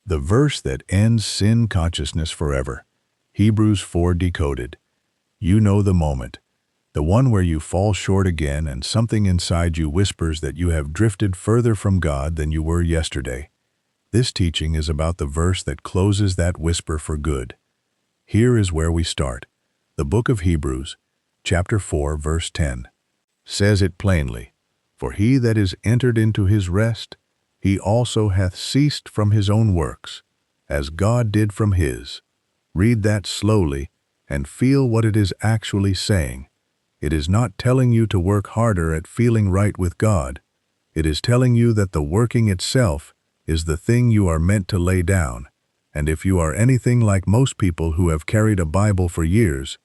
The verse that ends sin consciousness forever. Hebrews 4 decoded. You know the moment. The one where you fall short again and something inside you whispers that you have drifted further from God than you were yesterday. This teaching is about the verse that closes that whisper for good. Here is where we start. The book of Hebrews, chapter 4, verse 10, says it plainly, For he that is entered into his rest, he also hath ceased from his own works, as God did from his. Read that slowly and feel what it is actually saying. It is not telling you to work harder at feeling right with God. It is telling you that the working itself is the thing you are meant to lay down. And if you are anything like most people who have carried a Bible for years,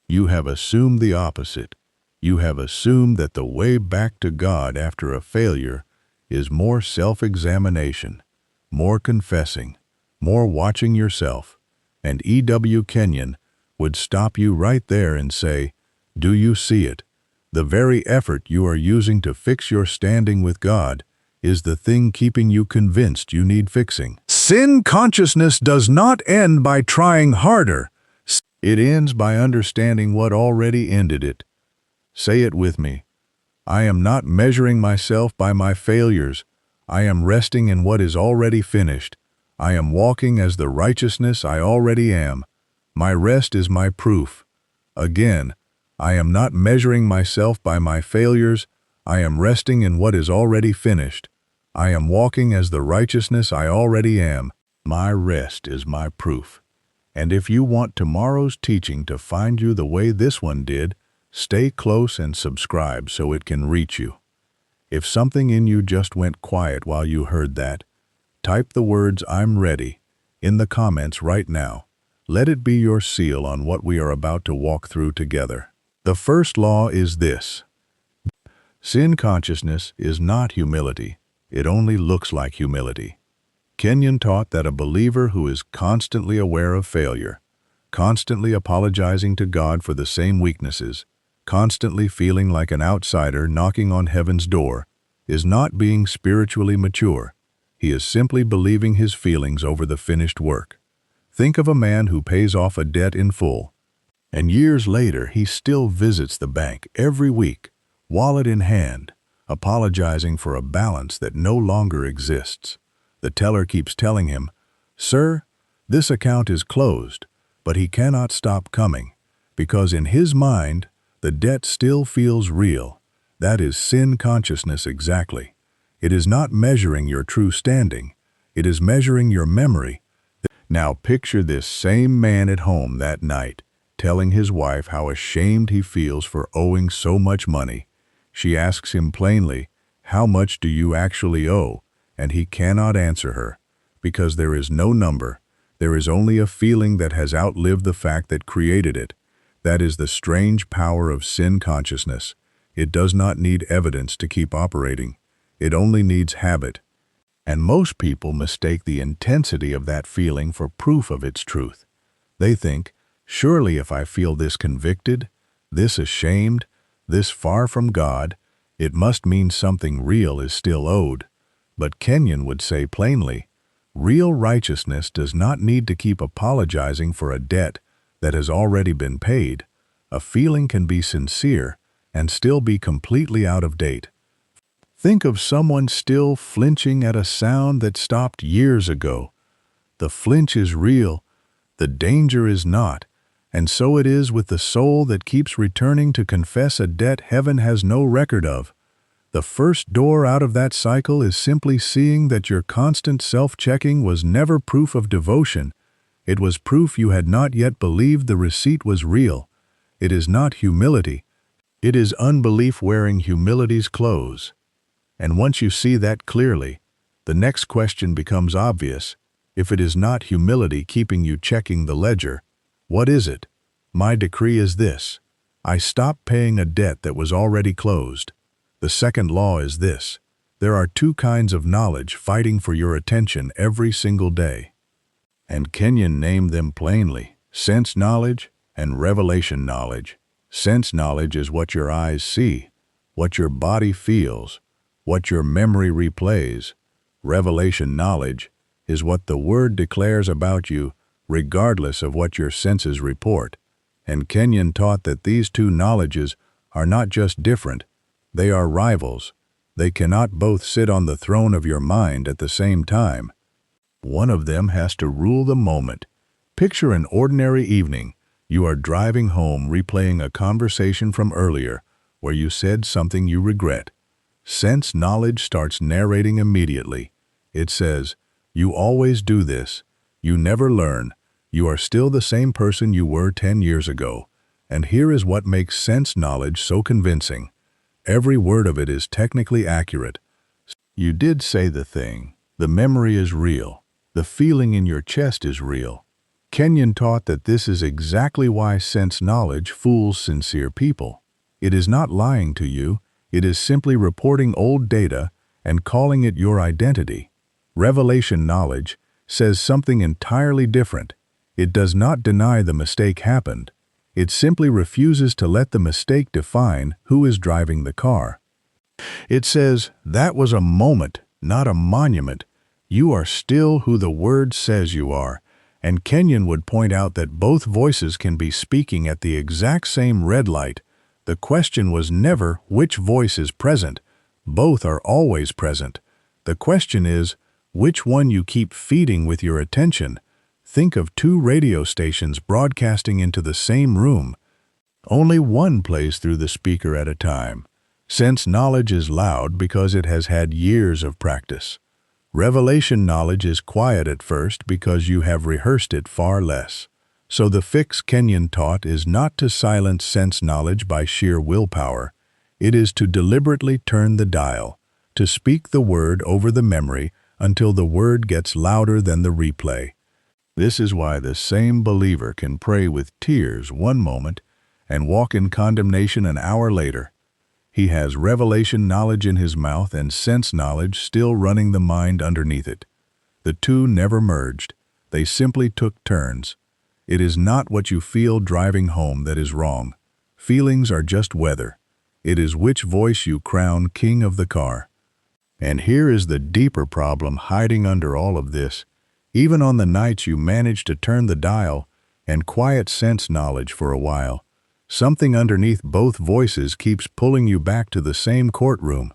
you have assumed the opposite. You have assumed that the way back to God after a failure is more self-examination, more confessing, more watching yourself. And E.W. Kenyon would stop you right there and say, Do you see it? The very effort you are using to fix your standing with God is the thing keeping you convinced you need fixing. Sin consciousness does not end by trying harder. It ends by understanding what already ended it. Say it with me. I am not measuring myself by my failures. I am resting in what is already finished. I am walking as the righteousness I already am. My rest is my proof. Again, I am not measuring myself by my failures. I am resting in what is already finished. I am walking as the righteousness I already am. My rest is my proof. And if you want tomorrow's teaching to find you the way this one did, stay close and subscribe so it can reach you. If something in you just went quiet while you heard that, type the words "I'm ready" in the comments right now. Let it be your seal on what we are about to walk through together. The first law is this. Sin consciousness is not humility. It only looks like humility. Kenyon taught that a believer who is constantly aware of failure, constantly apologizing to God for the same weaknesses, constantly feeling like an outsider knocking on heaven's door, is not being spiritually mature. He is simply believing his feelings over the finished work. Think of a man who pays off a debt in full, and years later he still visits the bank every week, wallet in hand, apologizing for a balance that no longer exists. The teller keeps telling him, Sir, this account is closed, but he cannot stop coming, because in his mind, the debt still feels real. That is sin consciousness exactly. It is not measuring your true standing. It is measuring your memory. Now picture this same man at home that night, telling his wife how ashamed he feels for owing so much money. She asks him plainly, How much do you actually owe? And he cannot answer her, because there is no number. There is only a feeling that has outlived the fact that created it. That is the strange power of sin consciousness. It does not need evidence to keep operating. It only needs habit. And most people mistake the intensity of that feeling for proof of its truth. They think, surely if I feel this convicted, this ashamed, this far from God, it must mean something real is still owed. But Kenyon would say plainly, real righteousness does not need to keep apologizing for a debt that has already been paid. A feeling can be sincere and still be completely out of date. Think of someone still flinching at a sound that stopped years ago. The flinch is real, the danger is not, and so it is with the soul that keeps returning to confess a debt heaven has no record of. The first door out of that cycle is simply seeing that your constant self-checking was never proof of devotion. It was proof you had not yet believed the receipt was real. It is not humility. It is unbelief wearing humility's clothes. And once you see that clearly, the next question becomes obvious. If it is not humility keeping you checking the ledger, what is it? My decree is this. I stop paying a debt that was already closed. The second law is this. There are two kinds of knowledge fighting for your attention every single day. And Kenyon named them plainly, sense knowledge and revelation knowledge. Sense knowledge is what your eyes see, what your body feels, what your memory replays. Revelation knowledge is what the Word declares about you, regardless of what your senses report. And Kenyon taught that these two knowledges are not just different, they are rivals. They cannot both sit on the throne of your mind at the same time. One of them has to rule the moment. Picture an ordinary evening. You are driving home replaying a conversation from earlier where you said something you regret. Sense knowledge starts narrating immediately. It says, "You always do this. You never learn. You are still the same person you were 10 years ago." And here is what makes sense knowledge so convincing. Every word of it is technically accurate. You did say the thing. The memory is real. The feeling in your chest is real. Kenyon taught that this is exactly why sense knowledge fools sincere people. It is not lying to you. It is simply reporting old data and calling it your identity. Revelation knowledge says something entirely different. It does not deny the mistake happened. It simply refuses to let the mistake define who is driving the car. It says, "That was a moment, not a monument. You are still who the Word says you are." And Kenyon would point out that both voices can be speaking at the exact same red light. The question was never which voice is present. Both are always present. The question is, which one you keep feeding with your attention. Think of two radio stations broadcasting into the same room. Only one plays through the speaker at a time. Sense knowledge is loud because it has had years of practice. Revelation knowledge is quiet at first because you have rehearsed it far less. So the fix Kenyon taught is not to silence sense knowledge by sheer willpower. It is to deliberately turn the dial, to speak the word over the memory until the word gets louder than the replay. This is why the same believer can pray with tears one moment and walk in condemnation an hour later. He has revelation knowledge in his mouth and sense knowledge still running the mind underneath it. The two never merged. They simply took turns. It is not what you feel driving home that is wrong. Feelings are just weather. It is which voice you crown king of the car. And here is the deeper problem hiding under all of this. Even on the nights you manage to turn the dial and quiet sense knowledge for a while, something underneath both voices keeps pulling you back to the same courtroom,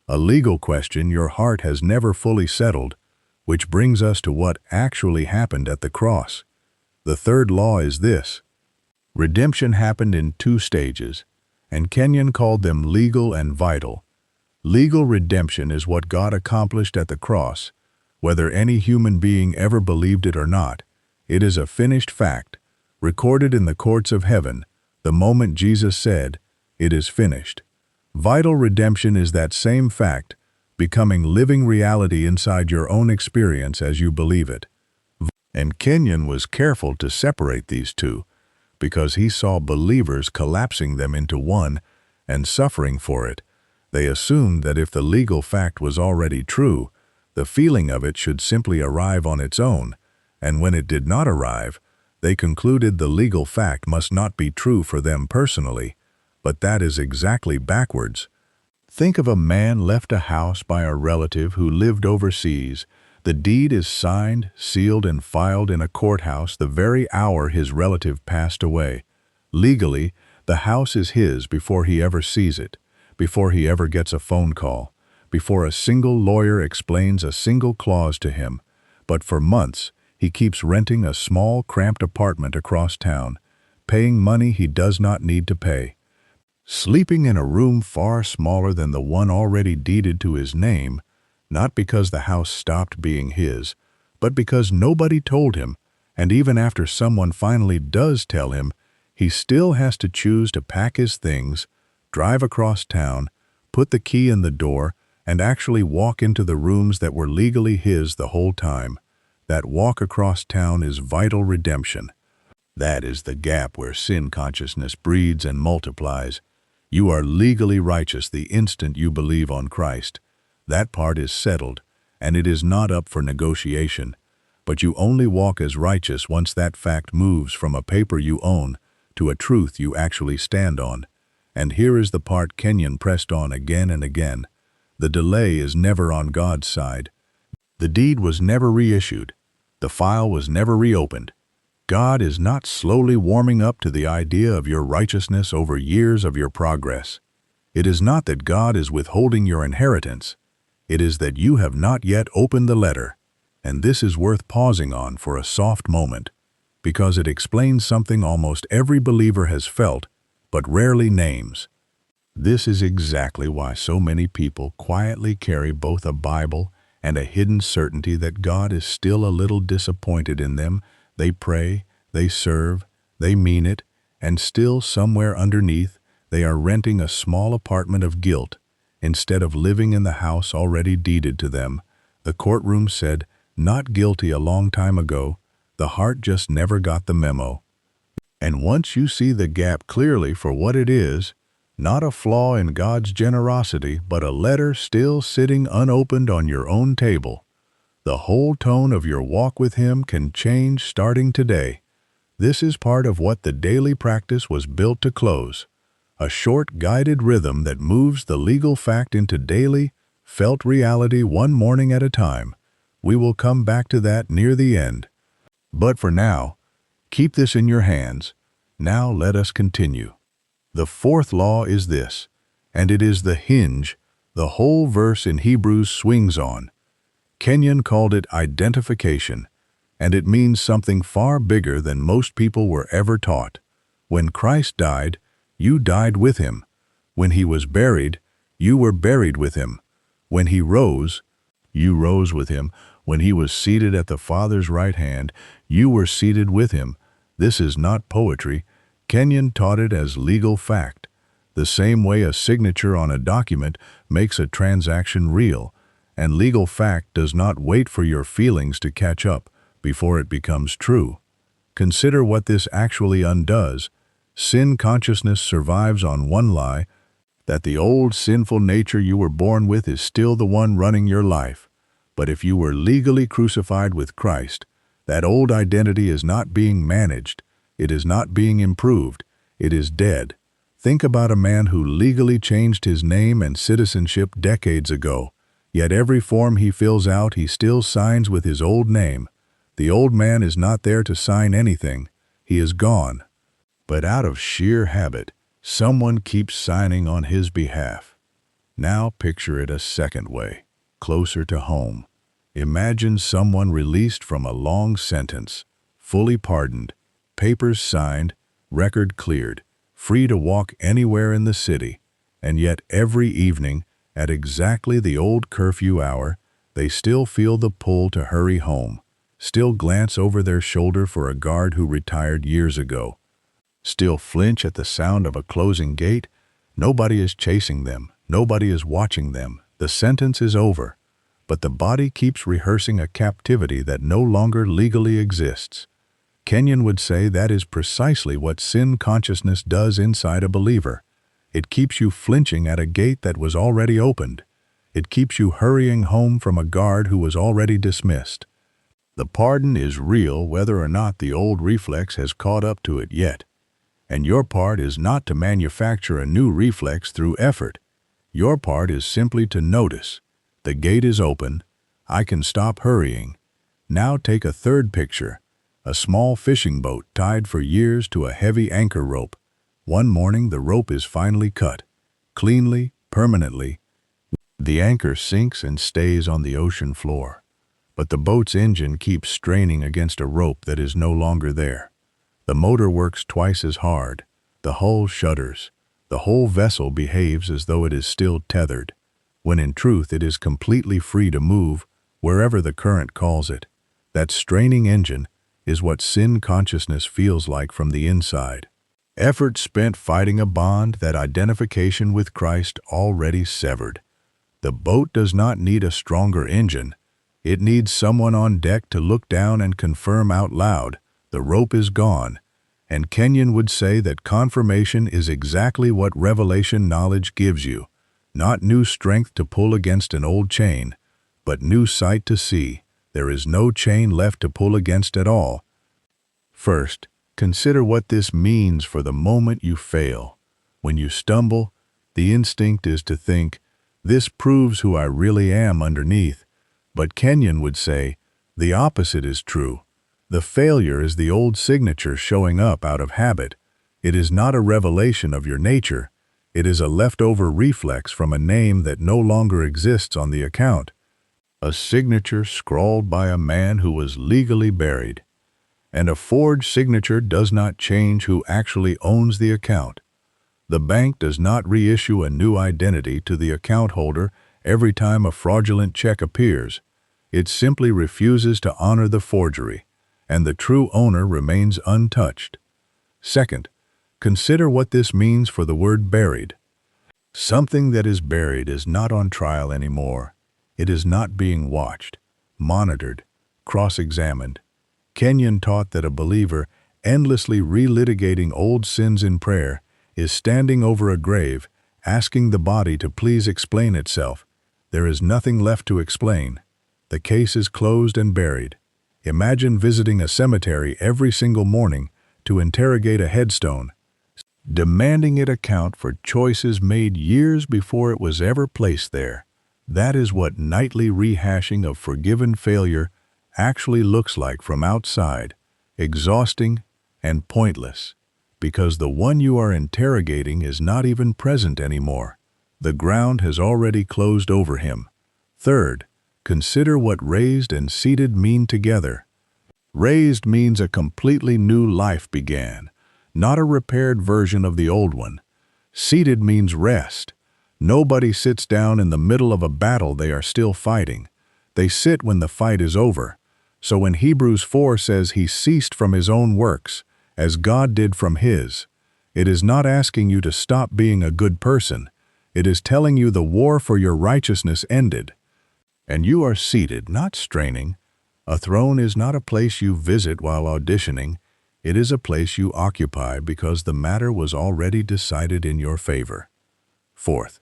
a legal question your heart has never fully settled, which brings us to what actually happened at the cross. The third law is this. Redemption happened in two stages, and Kenyon called them legal and vital. Legal redemption is what God accomplished at the cross, whether any human being ever believed it or not. It is a finished fact, recorded in the courts of heaven, the moment Jesus said, "It is finished." Vital redemption is that same fact, becoming living reality inside your own experience as you believe it. And Kenyon was careful to separate these two, because he saw believers collapsing them into one and suffering for it. They assumed that if the legal fact was already true, the feeling of it should simply arrive on its own, and when it did not arrive, they concluded the legal fact must not be true for them personally. But that is exactly backwards. Think of a man left a house by a relative who lived overseas. The deed is signed, sealed, and filed in a courthouse the very hour his relative passed away. Legally, the house is his before he ever sees it, before he ever gets a phone call, before a single lawyer explains a single clause to him. But for months, he keeps renting a small, cramped apartment across town, paying money he does not need to pay, sleeping in a room far smaller than the one already deeded to his name, not because the house stopped being his, but because nobody told him, and even after someone finally does tell him, he still has to choose to pack his things, drive across town, put the key in the door, and actually walk into the rooms that were legally his the whole time. That walk across town is vital redemption. That is the gap where sin consciousness breeds and multiplies. You are legally righteous the instant you believe on Christ. That part is settled, and it is not up for negotiation. But you only walk as righteous once that fact moves from a paper you own to a truth you actually stand on. And here is the part Kenyon pressed on again and again. The delay is never on God's side. The deed was never reissued. The file was never reopened. God is not slowly warming up to the idea of your righteousness over years of your progress. It is not that God is withholding your inheritance. It is that you have not yet opened the letter. And this is worth pausing on for a soft moment, because it explains something almost every believer has felt, but rarely names. This is exactly why so many people quietly carry both a Bible and a hidden certainty that God is still a little disappointed in them. They pray, they serve, they mean it, and still somewhere underneath, they are renting a small apartment of guilt instead of living in the house already deeded to them. The courtroom said, "Not guilty" a long time ago. The heart just never got the memo. And once you see the gap clearly for what it is, not a flaw in God's generosity, but a letter still sitting unopened on your own table, the whole tone of your walk with Him can change starting today. This is part of what the daily practice was built to close. A short, guided rhythm that moves the legal fact into daily, felt reality one morning at a time. We will come back to that near the end. But for now, keep this in your hands. Now let us continue. The fourth law is this, and it is the hinge the whole verse in Hebrews swings on. Kenyon called it identification, and it means something far bigger than most people were ever taught. When Christ died, you died with Him. When He was buried, you were buried with Him. When He rose, you rose with Him. When He was seated at the Father's right hand, you were seated with Him. This is not poetry. Kenyon taught it as legal fact. The same way a signature on a document makes a transaction real, and legal fact does not wait for your feelings to catch up before it becomes true. Consider what this actually undoes. Sin consciousness survives on one lie, that the old sinful nature you were born with is still the one running your life. But if you were legally crucified with Christ, that old identity is not being managed, it is not being improved, it is dead. Think about a man who legally changed his name and citizenship decades ago, yet every form he fills out he still signs with his old name. The old man is not there to sign anything, he is gone. But out of sheer habit, someone keeps signing on his behalf. Now picture it a second way, closer to home. Imagine someone released from a long sentence, fully pardoned, papers signed, record cleared, free to walk anywhere in the city, and yet every evening, at exactly the old curfew hour, they still feel the pull to hurry home, still glance over their shoulder for a guard who retired years ago, still flinch at the sound of a closing gate. Nobody is chasing them, nobody is watching them, the sentence is over, but the body keeps rehearsing a captivity that no longer legally exists. Kenyon would say that is precisely what sin consciousness does inside a believer. It keeps you flinching at a gate that was already opened. It keeps you hurrying home from a guard who was already dismissed. The pardon is real whether or not the old reflex has caught up to it yet. And your part is not to manufacture a new reflex through effort. Your part is simply to notice. The gate is open. I can stop hurrying. Now take a third picture. A small fishing boat tied for years to a heavy anchor rope. One morning the rope is finally cut. Cleanly, permanently. The anchor sinks and stays on the ocean floor. But the boat's engine keeps straining against a rope that is no longer there. The motor works twice as hard. The hull shudders. The whole vessel behaves as though it is still tethered, when in truth it is completely free to move wherever the current calls it. That straining engine is what sin consciousness feels like from the inside. Effort spent fighting a bond, that identification with Christ already severed. The boat does not need a stronger engine. It needs someone on deck to look down and confirm out loud, the rope is gone. And Kenyon would say that confirmation is exactly what revelation knowledge gives you. Not new strength to pull against an old chain, but new sight to see. There is no chain left to pull against at all. First, consider what this means for the moment you fail. When you stumble, the instinct is to think, "This proves who I really am underneath." But Kenyon would say, the opposite is true. The failure is the old signature showing up out of habit. It is not a revelation of your nature. It is a leftover reflex from a name that no longer exists on the account. A signature scrawled by a man who was legally buried. And a forged signature does not change who actually owns the account. The bank does not reissue a new identity to the account holder every time a fraudulent check appears. It simply refuses to honor the forgery, and the true owner remains untouched. Second, consider what this means for the word buried. Something that is buried is not on trial anymore. It is not being watched, monitored, cross-examined. Kenyon taught that a believer, endlessly relitigating old sins in prayer, is standing over a grave, asking the body to please explain itself. There is nothing left to explain. The case is closed and buried. Imagine visiting a cemetery every single morning to interrogate a headstone, demanding it account for choices made years before it was ever placed there. That is what nightly rehashing of forgiven failure actually looks like from outside, exhausting and pointless, because the one you are interrogating is not even present anymore. The ground has already closed over him. Third, consider what raised and seated mean together. Raised means a completely new life began, not a repaired version of the old one. Seated means rest. Nobody sits down in the middle of a battle they are still fighting. They sit when the fight is over. So when Hebrews 4 says he ceased from his own works, as God did from his, it is not asking you to stop being a good person. It is telling you the war for your righteousness ended. And you are seated, not straining. A throne is not a place you visit while auditioning. It is a place you occupy because the matter was already decided in your favor. Fourth,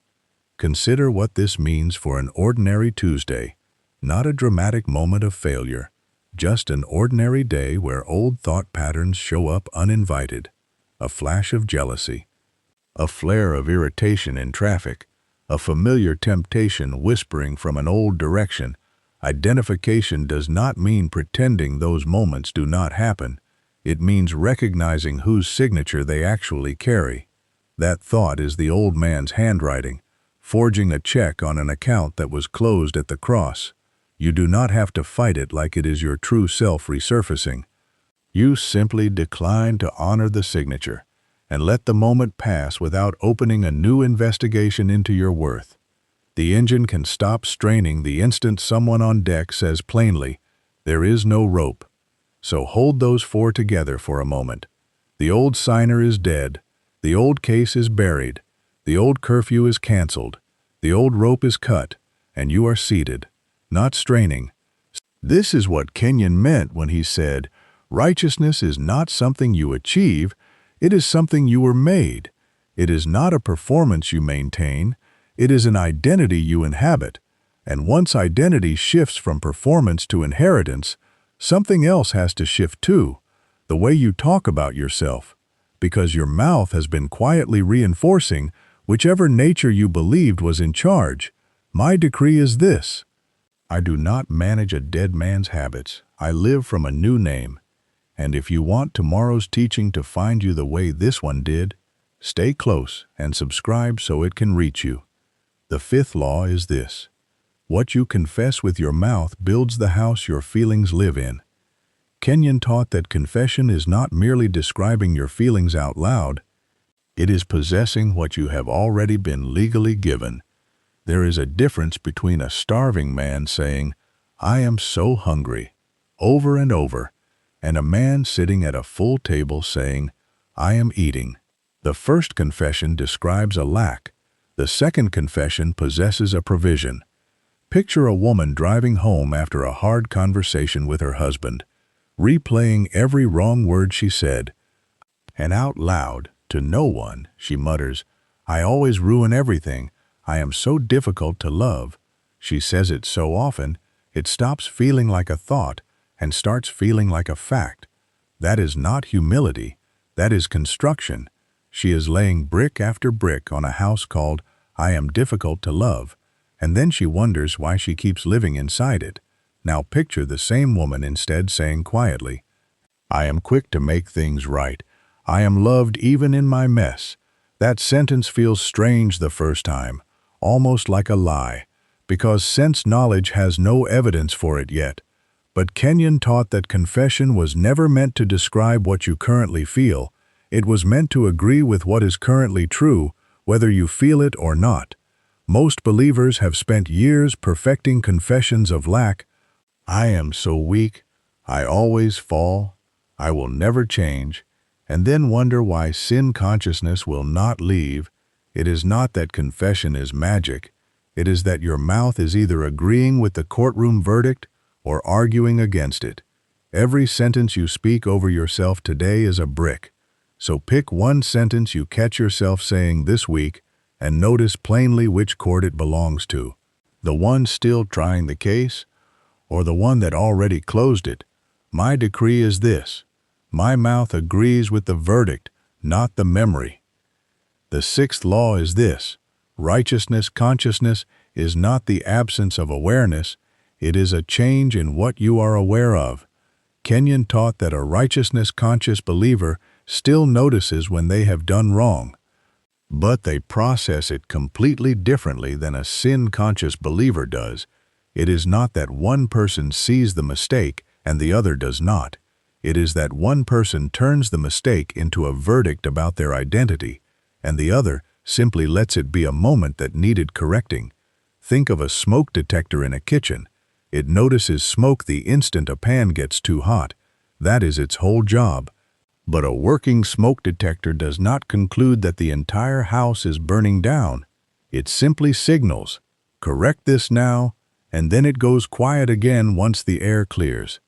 consider what this means for an ordinary Tuesday, not a dramatic moment of failure, just an ordinary day where old thought patterns show up uninvited. A flash of jealousy, a flare of irritation in traffic, a familiar temptation whispering from an old direction. Identification does not mean pretending those moments do not happen. It means recognizing whose signature they actually carry. That thought is the old man's handwriting, forging a check on an account that was closed at the cross. You do not have to fight it like it is your true self resurfacing. You simply decline to honor the signature and let the moment pass without opening a new investigation into your worth. The engine can stop straining the instant someone on deck says plainly, "There is no rope." So hold those four together for a moment. The old signer is dead. The old case is buried. The old curfew is canceled. The old rope is cut, and you are seated, not straining. This is what Kenyon meant when he said, righteousness is not something you achieve, it is something you were made. It is not a performance you maintain, it is an identity you inhabit. And once identity shifts from performance to inheritance, something else has to shift too, the way you talk about yourself, because your mouth has been quietly reinforcing whichever nature you believed was in charge. My decree is this: I do not manage a dead man's habits. I live from a new name. And if you want tomorrow's teaching to find you the way this one did, stay close and subscribe so it can reach you. The fifth law is this: what you confess with your mouth builds the house your feelings live in. Kenyon taught that confession is not merely describing your feelings out loud, it is possessing what you have already been legally given. There is a difference between a starving man saying, "I am so hungry," over and over, and a man sitting at a full table saying, "I am eating." The first confession describes a lack. The second confession possesses a provision. Picture a woman driving home after a hard conversation with her husband, replaying every wrong word she said, and out loud, to no one, she mutters, "I always ruin everything. I am so difficult to love." She says it so often, it stops feeling like a thought and starts feeling like a fact. That is not humility. That is construction. She is laying brick after brick on a house called "I am difficult to love," and then she wonders why she keeps living inside it. Now picture the same woman instead saying quietly, I am quick to make things right. I am loved even in my mess. That sentence feels strange the first time, almost like a lie, because sense knowledge has no evidence for it yet. But Kenyon taught that confession was never meant to describe what you currently feel. It was meant to agree with what is currently true, whether you feel it or not. Most believers have spent years perfecting confessions of lack. I am so weak. I always fall. I will never change. And then wonder why sin consciousness will not leave. It is not that confession is magic. It is that your mouth is either agreeing with the courtroom verdict or arguing against it. Every sentence you speak over yourself today is a brick. So pick one sentence you catch yourself saying this week and notice plainly which court it belongs to. The one still trying the case or the one that already closed it. My decree is this. My mouth agrees with the verdict, not the memory. The sixth law is this. Righteousness consciousness is not the absence of awareness. It is a change in what you are aware of. Kenyon taught that a righteousness-conscious believer still notices when they have done wrong, but they process it completely differently than a sin-conscious believer does. It is not that one person sees the mistake and the other does not. It is that one person turns the mistake into a verdict about their identity, and the other simply lets it be a moment that needed correcting. Think of a smoke detector in a kitchen. It notices smoke the instant a pan gets too hot. That is its whole job. But a working smoke detector does not conclude that the entire house is burning down. It simply signals, correct this now, and then it goes quiet again once the air clears.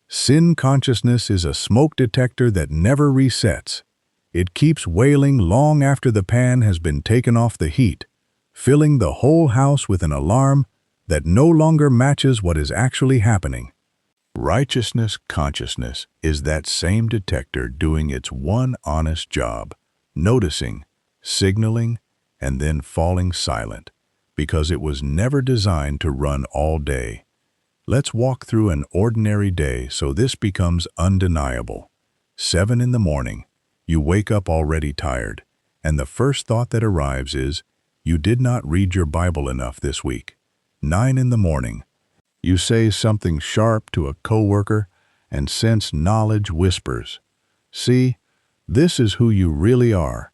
Sin consciousness is a smoke detector that never resets. It keeps wailing long after the pan has been taken off the heat, filling the whole house with an alarm that no longer matches what is actually happening. Righteousness consciousness is that same detector doing its one honest job, noticing, signaling, and then falling silent, because it was never designed to run all day. Let's walk through an ordinary day so this becomes undeniable. 7 in the morning, you wake up already tired, and the first thought that arrives is, you did not read your Bible enough this week. 9 in the morning, you say something sharp to a coworker and sense knowledge whispers. See, this is who you really are.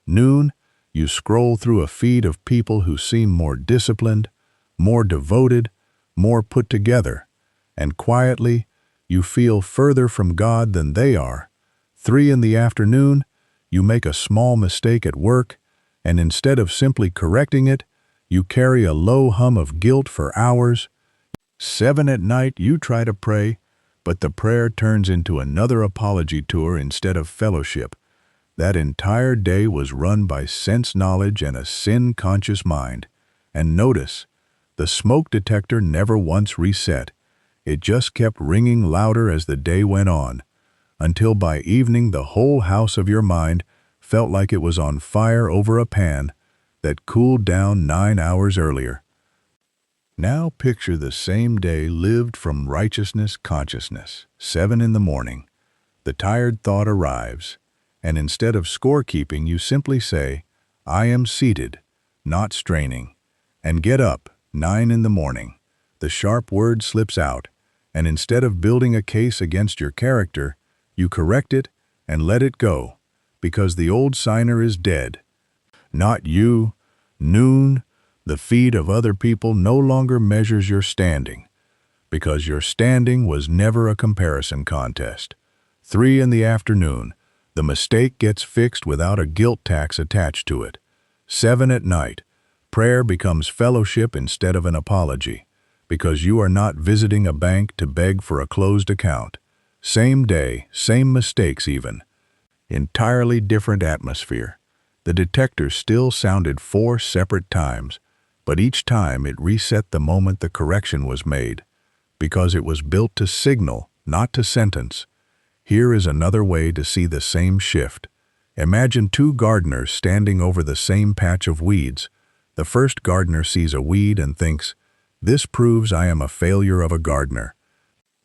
Noon, you scroll through a feed of people who seem more disciplined, more devoted, more put together, and quietly, you feel further from God than they are. 3 in the afternoon, you make a small mistake at work, and instead of simply correcting it, you carry a low hum of guilt for hours. 7 at night, you try to pray, but the prayer turns into another apology tour instead of fellowship. That entire day was run by sense knowledge and a sin-conscious mind. And notice, the smoke detector never once reset. It just kept ringing louder as the day went on, until by evening the whole house of your mind felt like it was on fire over a pan that cooled down 9 hours earlier. Now picture the same day lived from righteousness consciousness. 7 in the morning, the tired thought arrives, and instead of scorekeeping you simply say, I am seated, not straining, and get up. 9 in the morning, the sharp word slips out, and instead of building a case against your character, you correct it and let it go, because the old signer is dead. Not you. Noon, the feed of other people no longer measures your standing, because your standing was never a comparison contest. 3 in the afternoon, the mistake gets fixed without a guilt tax attached to it. 7 at night, prayer becomes fellowship instead of an apology, because you are not visiting a bank to beg for a closed account. Same day, same mistakes even. Entirely different atmosphere. The detector still sounded 4 separate times, but each time it reset the moment the correction was made, because it was built to signal, not to sentence. Here is another way to see the same shift. Imagine 2 gardeners standing over the same patch of weeds. The first gardener sees a weed and thinks, This proves I am a failure of a gardener.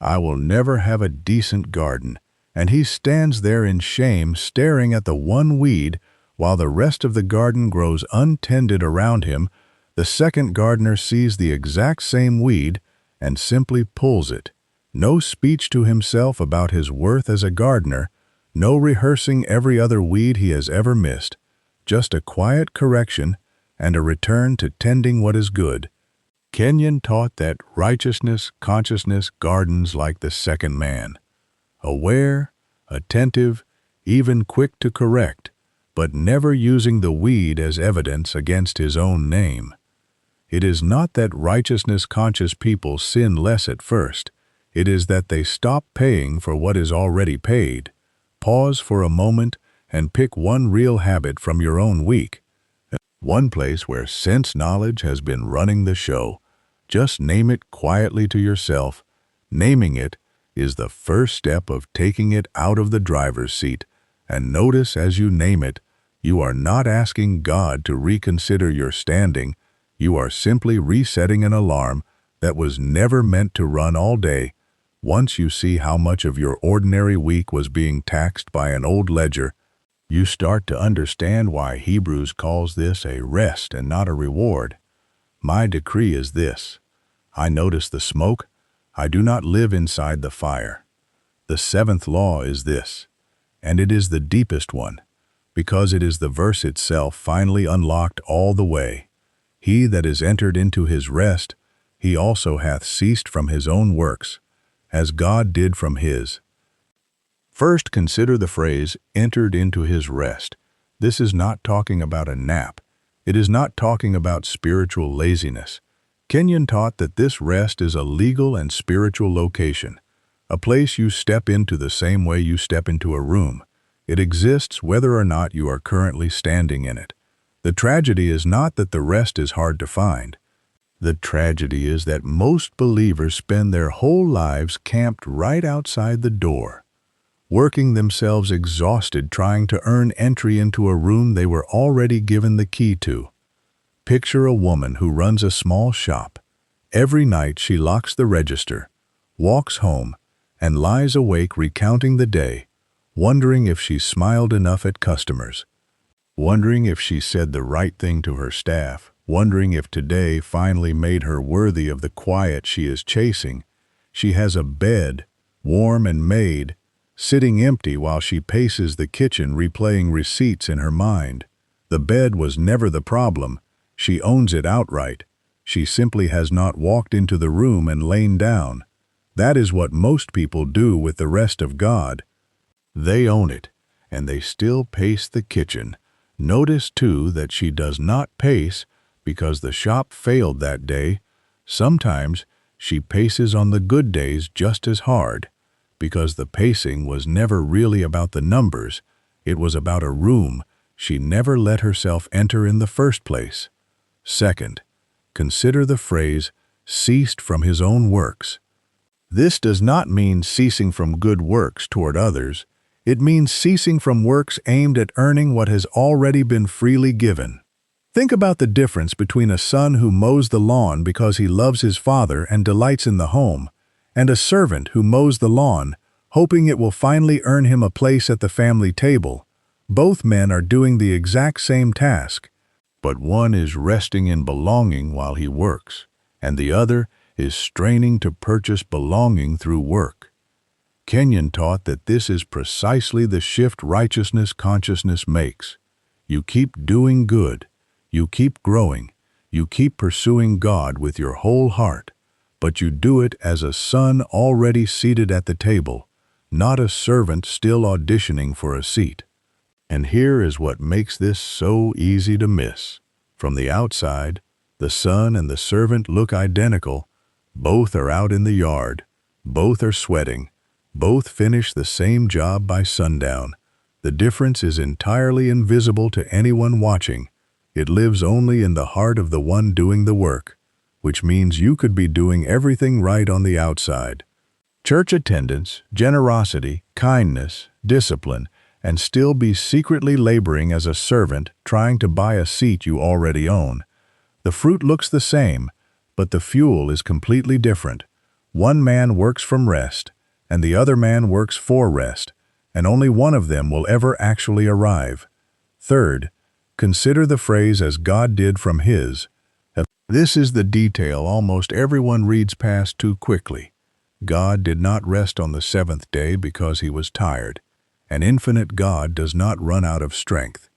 I will never have a decent garden. And he stands there in shame, staring at the one weed, while the rest of the garden grows untended around him. The second gardener sees the exact same weed and simply pulls it. No speech to himself about his worth as a gardener, no rehearsing every other weed he has ever missed, just a quiet correction and a return to tending what is good. Kenyon taught that righteousness consciousness gardens like the second man. Aware, attentive, even quick to correct, but never using the weed as evidence against his own name. It is not that righteousness-conscious people sin less at first. It is that they stop paying for what is already paid. Pause for a moment and pick one real habit from your own week. One place where sense knowledge has been running the show. Just name it quietly to yourself. Naming it is the first step of taking it out of the driver's seat. And notice as you name it, you are not asking God to reconsider your standing. You are simply resetting an alarm that was never meant to run all day. Once you see how much of your ordinary week was being taxed by an old ledger, you start to understand why Hebrews calls this a rest and not a reward. My decree is this: I notice the smoke, I do not live inside the fire. The seventh law is this, and it is the deepest one, because it is the verse itself finally unlocked all the way. He that is entered into his rest, he also hath ceased from his own works, as God did from his. First, consider the phrase, entered into his rest. This is not talking about a nap. It is not talking about spiritual laziness. Kenyon taught that this rest is a legal and spiritual location, a place you step into the same way you step into a room. It exists whether or not you are currently standing in it. The tragedy is not that the rest is hard to find. The tragedy is that most believers spend their whole lives camped right outside the door, working themselves exhausted trying to earn entry into a room they were already given the key to. Picture a woman who runs a small shop. Every night she locks the register, walks home, and lies awake recounting the day, wondering if she smiled enough at customers, wondering if she said the right thing to her staff, wondering if today finally made her worthy of the quiet she is chasing. She has a bed, warm and made, sitting empty while she paces the kitchen replaying receipts in her mind. The bed was never the problem. She owns it outright. She simply has not walked into the room and lain down. That is what most people do with the rest of God. They own it, and they still pace the kitchen. Notice, too, that she does not pace because the shop failed that day. Sometimes she paces on the good days just as hard, because the pacing was never really about the numbers. It was about a room she never let herself enter in the first place. Second, consider the phrase, ceased from his own works. This does not mean ceasing from good works toward others. It means ceasing from works aimed at earning what has already been freely given. Think about the difference between a son who mows the lawn because he loves his father and delights in the home, and a servant who mows the lawn, hoping it will finally earn him a place at the family table. Both men are doing the exact same task, but one is resting in belonging while he works, and the other is straining to purchase belonging through work. Kenyon taught that this is precisely the shift righteousness consciousness makes. You keep doing good, you keep growing, you keep pursuing God with your whole heart, but you do it as a son already seated at the table, not a servant still auditioning for a seat. And here is what makes this so easy to miss. From the outside, the son and the servant look identical. Both are out in the yard. Both are sweating. Both finish the same job by sundown. The difference is entirely invisible to anyone watching. It lives only in the heart of the one doing the work, which means you could be doing everything right on the outside. Church attendance, generosity, kindness, discipline, and still be secretly laboring as a servant trying to buy a seat you already own. The fruit looks the same, but the fuel is completely different. One man works from rest, and the other man works for rest, and only one of them will ever actually arrive. Third, consider the phrase as God did from his. This is the detail almost everyone reads past too quickly. God did not rest on the seventh day because he was tired. An infinite God does not run out of strength.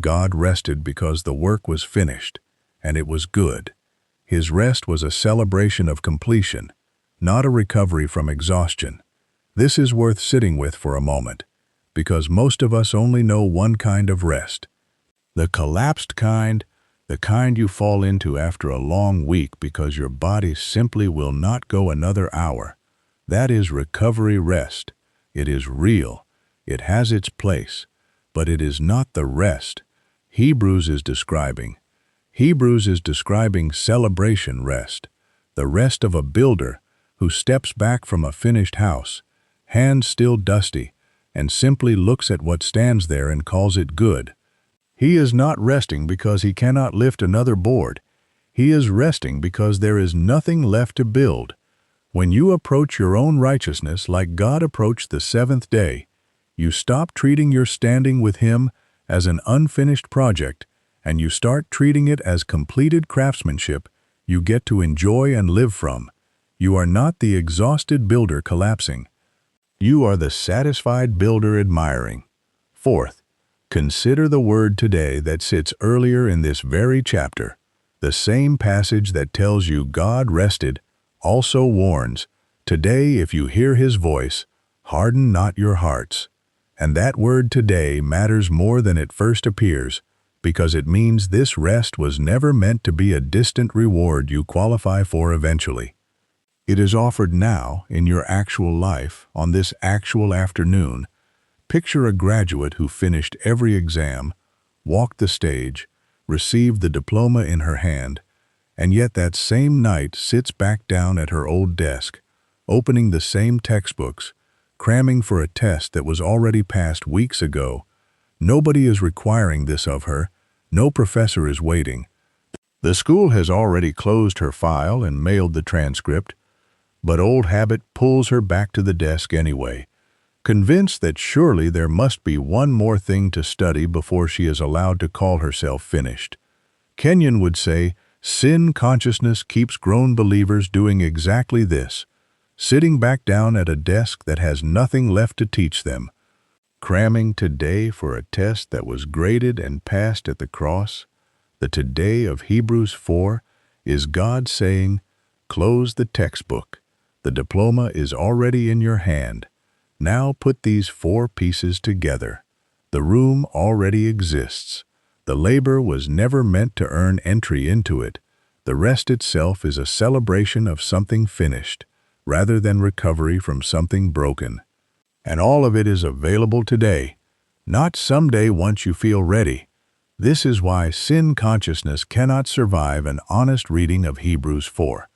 God rested because the work was finished, and it was good. His rest was a celebration of completion, not a recovery from exhaustion. This is worth sitting with for a moment, because most of us only know one kind of rest. The collapsed kind, the kind you fall into after a long week because your body simply will not go another hour. That is recovery rest. It is real. It has its place, but it is not the rest Hebrews is describing. Hebrews is describing celebration rest, the rest of a builder who steps back from a finished house, hands still dusty, and simply looks at what stands there and calls it good. He is not resting because he cannot lift another board. He is resting because there is nothing left to build. When you approach your own righteousness like God approached the seventh day, you stop treating your standing with him as an unfinished project, and you start treating it as completed craftsmanship you get to enjoy and live from. You are not the exhausted builder collapsing. You are the satisfied builder admiring. Fourth, consider the word today that sits earlier in this very chapter. The same passage that tells you God rested also warns, today if you hear his voice, harden not your hearts. And that word today matters more than it first appears, because it means this rest was never meant to be a distant reward you qualify for eventually. It is offered now in your actual life, on this actual afternoon. Picture a graduate who finished every exam, walked the stage, received the diploma in her hand, and yet that same night sits back down at her old desk, opening the same textbooks, cramming for a test that was already passed weeks ago. Nobody is requiring this of her. No professor is waiting. The school has already closed her file and mailed the transcript, but old habit pulls her back to the desk anyway, convinced that surely there must be one more thing to study before she is allowed to call herself finished. Kenyon would say, sin consciousness keeps grown believers doing exactly this, sitting back down at a desk that has nothing left to teach them, cramming today for a test that was graded and passed at the cross. The today of Hebrews 4 is God saying, close the textbook. The diploma is already in your hand. Now put these four pieces together. The room already exists. The labor was never meant to earn entry into it. The rest itself is a celebration of something finished, rather than recovery from something broken. And all of it is available today, not someday once you feel ready. This is why sin consciousness cannot survive an honest reading of Hebrews 4.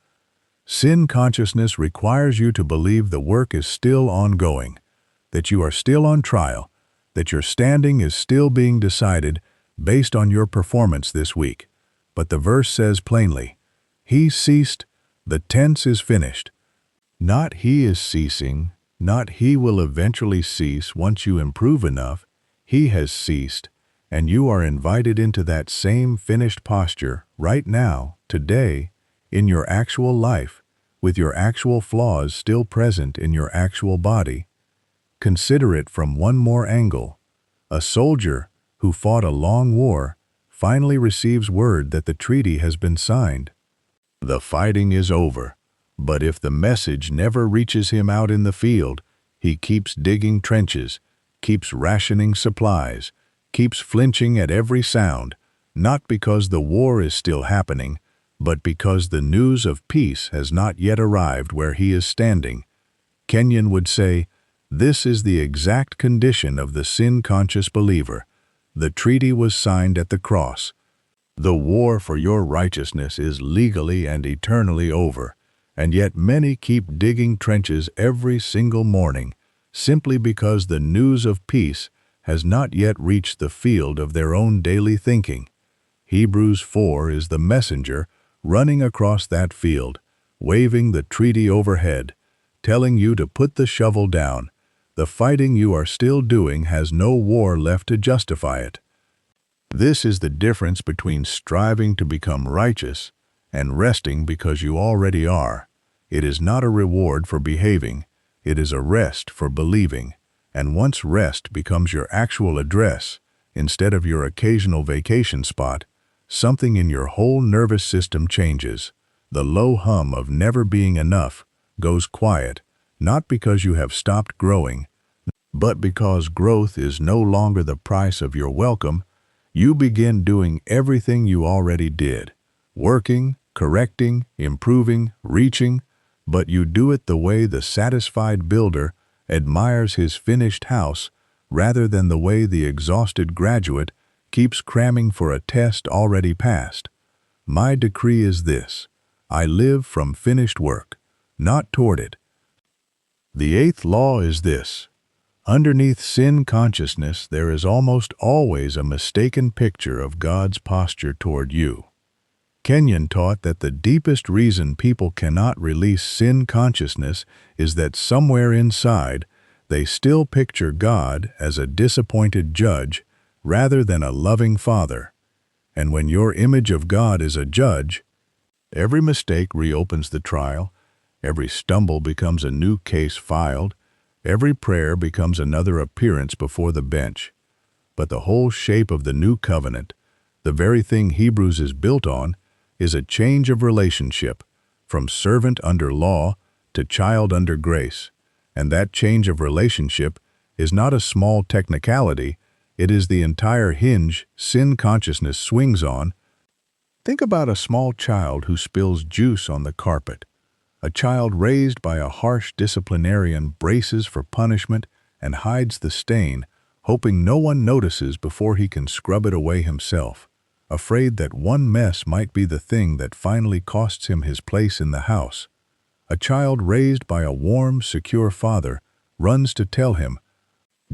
Sin consciousness requires you to believe the work is still ongoing, that you are still on trial, that your standing is still being decided based on your performance this week. But the verse says plainly, he ceased, the tense is finished. Not he is ceasing, not he will eventually cease once you improve enough. He has ceased, and you are invited into that same finished posture right now, today, in your actual life, with your actual flaws still present in your actual body. Consider it from one more angle. A soldier who fought a long war finally receives word that the treaty has been signed. The fighting is over. But if the message never reaches him out in the field, he keeps digging trenches, keeps rationing supplies, keeps flinching at every sound, not because the war is still happening, but because the news of peace has not yet arrived where he is standing. Kenyon would say, this is the exact condition of the sin-conscious believer. The treaty was signed at the cross. The war for your righteousness is legally and eternally over. And yet many keep digging trenches every single morning simply because the news of peace has not yet reached the field of their own daily thinking. Hebrews 4 is the messenger running across that field, waving the treaty overhead, telling you to put the shovel down. The fighting you are still doing has no war left to justify it. This is the difference between striving to become righteous and resting because you already are. It is not a reward for behaving, it is a rest for believing. And once rest becomes your actual address, instead of your occasional vacation spot, something in your whole nervous system changes. The low hum of never being enough goes quiet, not because you have stopped growing, but because growth is no longer the price of your welcome. You begin doing everything you already did, working, correcting, improving, reaching, but you do it the way the satisfied builder admires his finished house rather than the way the exhausted graduate keeps cramming for a test already passed. My decree is this: I live from finished work, not toward it. The eighth law is this: underneath sin consciousness there is almost always a mistaken picture of God's posture toward you. Kenyon taught that the deepest reason people cannot release sin consciousness is that somewhere inside they still picture God as a disappointed judge rather than a loving father. And when your image of God is a judge, every mistake reopens the trial, every stumble becomes a new case filed, every prayer becomes another appearance before the bench. But the whole shape of the new covenant, the very thing Hebrews is built on, is a change of relationship, from servant under law to child under grace. And that change of relationship is not a small technicality, it is the entire hinge sin consciousness swings on. Think about a small child who spills juice on the carpet. A child raised by a harsh disciplinarian braces for punishment and hides the stain, hoping no one notices before he can scrub it away himself, afraid that one mess might be the thing that finally costs him his place in the house. A child raised by a warm, secure father runs to tell him,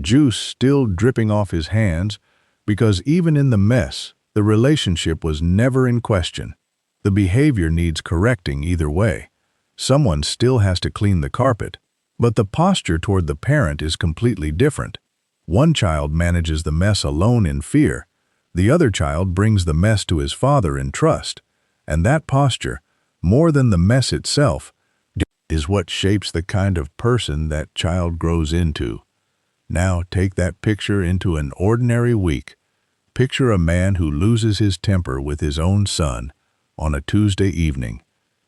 juice still dripping off his hands, because even in the mess, the relationship was never in question. The behavior needs correcting either way. Someone still has to clean the carpet, but the posture toward the parent is completely different. One child manages the mess alone in fear. The other child brings the mess to his father in trust. And that posture, more than the mess itself, is what shapes the kind of person that child grows into. Now take that picture into an ordinary week. Picture a man who loses his temper with his own son on a Tuesday evening.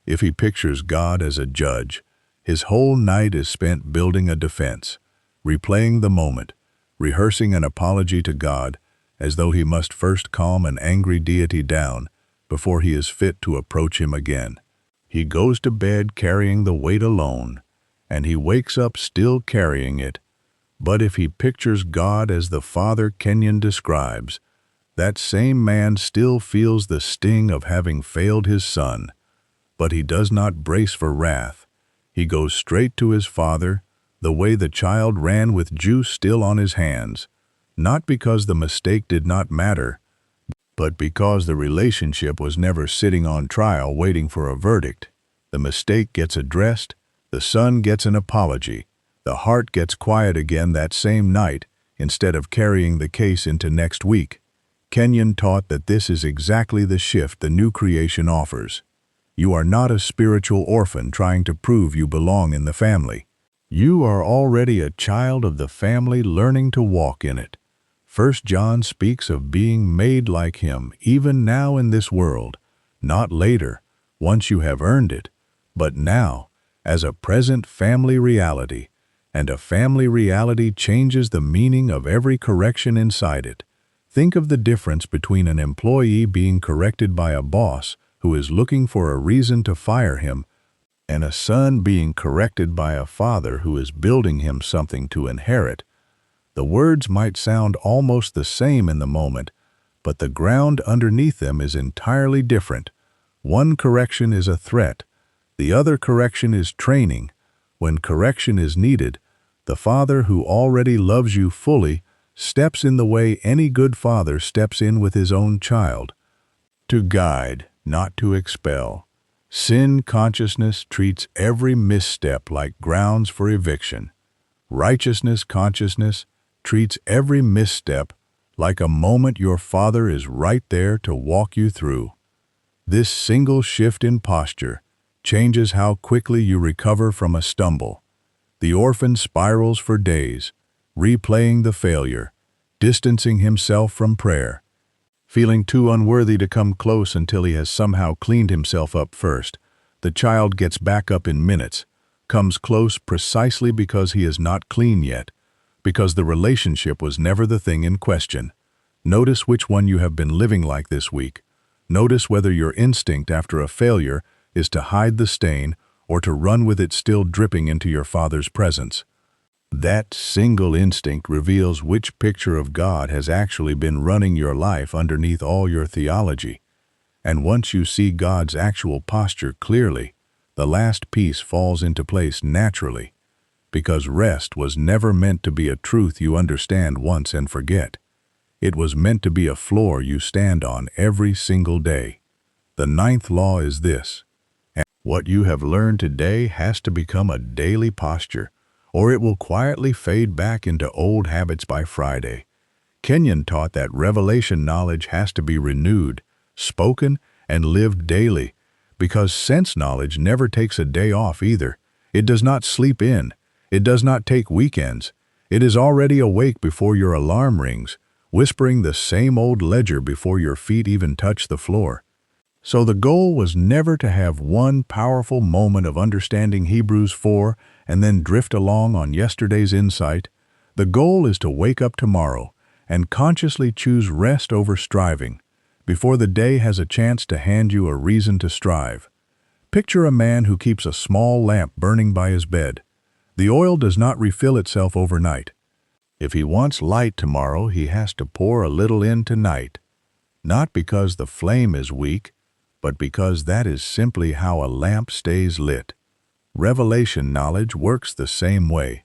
If he pictures God as a judge, his whole night is spent building a defense, replaying the moment, rehearsing an apology to God as though he must first calm an angry deity down before he is fit to approach him again. He goes to bed carrying the weight alone, and he wakes up still carrying it. But if he pictures God as the Father Kenyon describes, that same man still feels the sting of having failed his son. But he does not brace for wrath. He goes straight to his father, the way the child ran with juice still on his hands, not because the mistake did not matter, but because the relationship was never sitting on trial waiting for a verdict. The mistake gets addressed, the son gets an apology, the heart gets quiet again that same night instead of carrying the case into next week. Kenyon taught that this is exactly the shift the new creation offers. You are not a spiritual orphan trying to prove you belong in the family. You are already a child of the family learning to walk in it. 1 John speaks of being made like him even now in this world, not later, once you have earned it, but now, as a present family reality, and a family reality changes the meaning of every correction inside it. Think of the difference between an employee being corrected by a boss who is looking for a reason to fire him, and a son being corrected by a father who is building him something to inherit. The words might sound almost the same in the moment, but the ground underneath them is entirely different. One correction is a threat. The other correction is training. When correction is needed, the father who already loves you fully steps in the way any good father steps in with his own child, to guide, not to expel. Sin consciousness treats every misstep like grounds for eviction. Righteousness consciousness treats every misstep like a moment your Father is right there to walk you through. This single shift in posture changes how quickly you recover from a stumble. The orphan spirals for days, replaying the failure, distancing himself from prayer, feeling too unworthy to come close until he has somehow cleaned himself up first. The child gets back up in minutes, comes close precisely because he is not clean yet, because the relationship was never the thing in question. Notice which one you have been living like this week. Notice whether your instinct after a failure is to hide the stain or to run with it still dripping into your Father's presence. That single instinct reveals which picture of God has actually been running your life underneath all your theology. And once you see God's actual posture clearly, the last piece falls into place naturally, because rest was never meant to be a truth you understand once and forget. It was meant to be a floor you stand on every single day. The ninth law is this: and what you have learned today has to become a daily posture, or it will quietly fade back into old habits by Friday. Kenyon taught that revelation knowledge has to be renewed, spoken, and lived daily, because sense knowledge never takes a day off either. It does not sleep in. It does not take weekends. It is already awake before your alarm rings, whispering the same old ledger before your feet even touch the floor. So the goal was never to have one powerful moment of understanding Hebrews 4 and then drift along on yesterday's insight. The goal is to wake up tomorrow and consciously choose rest over striving, before the day has a chance to hand you a reason to strive. Picture a man who keeps a small lamp burning by his bed. The oil does not refill itself overnight. If he wants light tomorrow, he has to pour a little in tonight, not because the flame is weak, but because that is simply how a lamp stays lit. Revelation knowledge works the same way,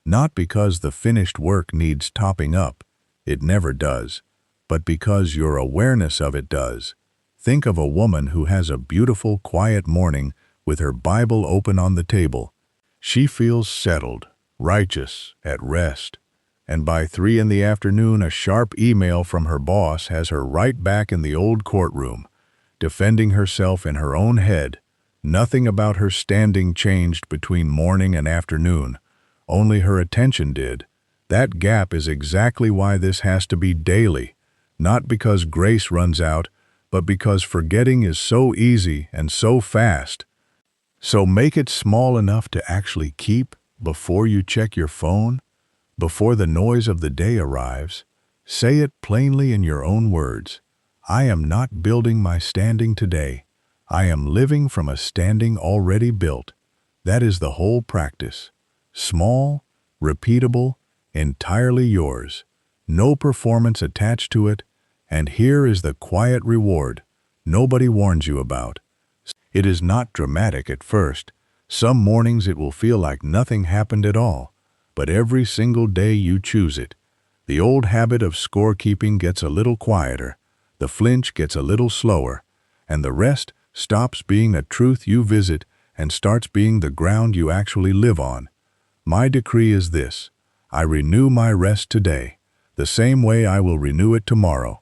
not because the finished work needs topping up, it never does, but because your awareness of it does. Think of a woman who has a beautiful, quiet morning with her Bible open on the table. She feels settled, righteous, at rest. And by 3 in the afternoon, a sharp email from her boss has her right back in the old courtroom, defending herself in her own head. Nothing about her standing changed between morning and afternoon. Only her attention did. That gap is exactly why this has to be daily, not because grace runs out, but because forgetting is so easy and so fast. So make it small enough to actually keep before you check your phone. Before the noise of the day arrives, say it plainly in your own words. I am not building my standing today. I am living from a standing already built. That is the whole practice. Small, repeatable, entirely yours. No performance attached to it. And here is the quiet reward nobody warns you about. It is not dramatic at first. Some mornings it will feel like nothing happened at all. But every single day you choose it. The old habit of scorekeeping gets a little quieter, the flinch gets a little slower, and the rest stops being a truth you visit and starts being the ground you actually live on. My decree is this: I renew my rest today, the same way I will renew it tomorrow.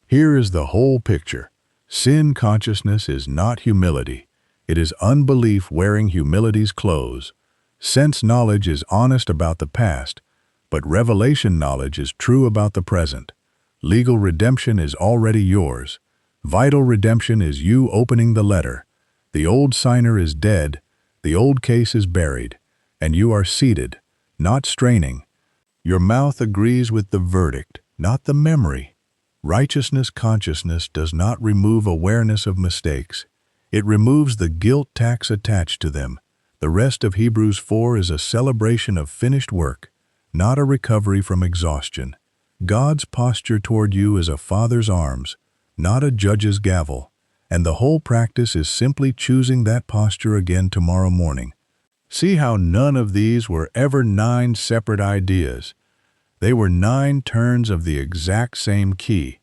Here is the whole picture. Sin consciousness is not humility. It is unbelief wearing humility's clothes. Sense knowledge is honest about the past, but revelation knowledge is true about the present. Legal redemption is already yours. Vital redemption is you opening the letter. The old signer is dead, the old case is buried, and you are seated, not straining. Your mouth agrees with the verdict, not the memory. Righteousness consciousness does not remove awareness of mistakes. It removes the guilt tax attached to them. The rest of Hebrews 4 is a celebration of finished work, not a recovery from exhaustion. God's posture toward you is a father's arms, not a judge's gavel, and the whole practice is simply choosing that posture again tomorrow morning. See how none of these were ever 9 separate ideas. They were 9 turns of the exact same key,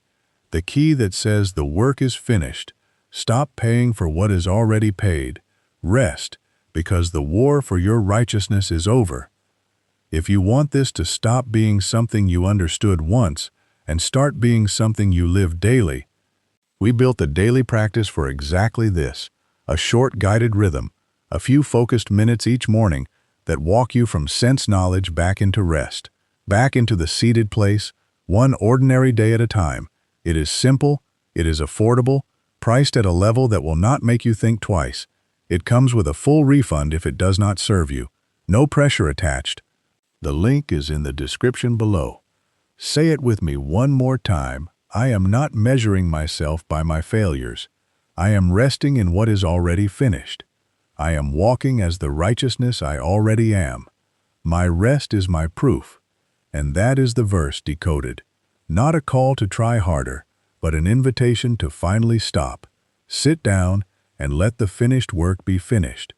the key that says the work is finished, Stop paying for what is already paid. Rest, because the war for your righteousness is over. If you want this to stop being something you understood once and start being something you live daily, we built a daily practice for exactly this, a short guided rhythm, a few focused minutes each morning that walk you from sense knowledge back into rest, back into the seated place, one ordinary day at a time. It is simple, it is affordable, priced at a level that will not make you think twice. It comes with a full refund if it does not serve you. No pressure attached. The link is in the description below. Say it with me one more time. I am not measuring myself by my failures. I am resting in what is already finished. I am walking as the righteousness I already am. My rest is my proof. And that is the verse decoded. Not a call to try harder, but an invitation to finally stop, sit down, and let the finished work be finished.